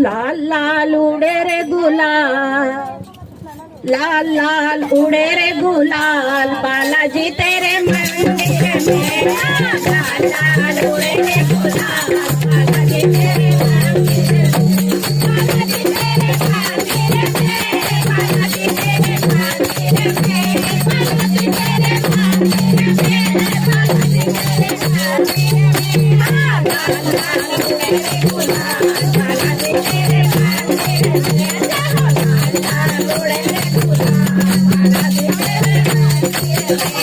लाल लाल उडे रे गुलाल, लाल लाल उडे रे गुलाल, बालाजी तेरे मंदिर में। लाल लाल उडे रे गुलाल, बालाजी तेरे मंदिर में। बालाजी तेरे मंदिर में, बालाजी तेरे मंदिर में, बालाजी तेरे मंदिर में, बालाजी तेरे मंदिर में। लाल लाल उडे रे गुलाल, बालाजी तेरे मंदिर में। लाल लाल उडे रे गुलाल, बालाजी तेरे मंदिर में।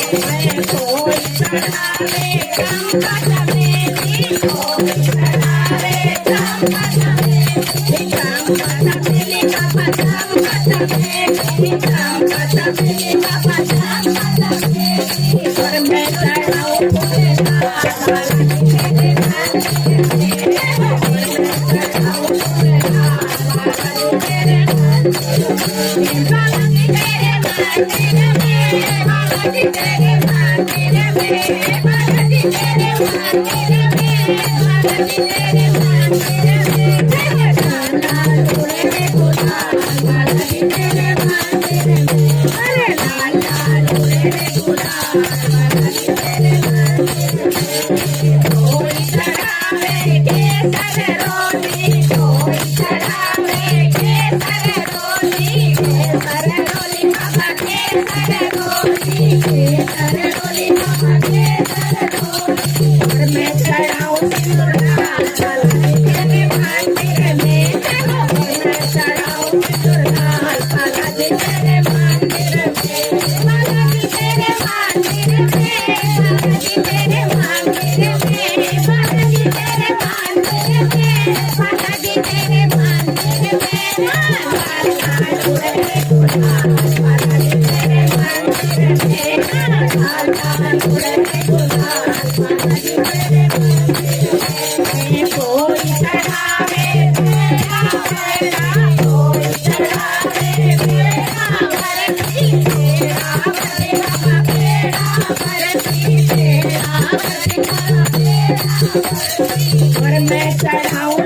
कोई चढ़ावे चंपा चमेली, कोई चढ़ावे चंपा चमेली, चंपा चमेली बाबा चंपा चमेली, चंपा चमेली बाबा चंपा चमेली। और मैं चढ़ाऊं फूलहार, बालाजी तेरे मंदिर में। और मैं चढ़ाऊं फूलहार, बालाजी तेरे मंदिर में। बालाजी तेरे मंदिर में, बालाजी तेरे मंदिर में, बालाजी तेरे मंदिर में, बालाजी तेरे मंदिर में। लाल लाल उडे रे गुलाल, बालाजी तेरे मंदिर में। अरे लाल लाल उडे रे गुलाल, बालाजी तेरे मंदिर में। कोई चढ़ावे केसर रोली, कोई चढ़ावे केसर रोली, केसर रोली बाबा केसर रोली, केसर रोली बाबा केसर रोली। और मैं चढ़ाऊं सिंदूर लाल, बालाजी तेरे मंदिर में। और मैं चढ़ाऊं सिंदूर लाल, बालाजी तेरे मंदिर में। बालाजी तेरे मंदिर में, बालाजी तेरे मंदिर में, बालाजी तेरे मंदिर में, बालाजी तेरे मंदिर में। लाल लाल उडे रे गुलाल, बालाजी तेरे मंदिर में। लाल लाल उडे रे गुलाल, बालाजी तेरे मंदिर में। कोई चढ़ावे बेड़ा बेड़ा, कोई चढ़ावे बेड़ा भरती, बेड़ा भरे बाबा बेड़ा भरती, बेड़ा भरे बाबा बेड़ा भरती। और मैं चढ़ाऊं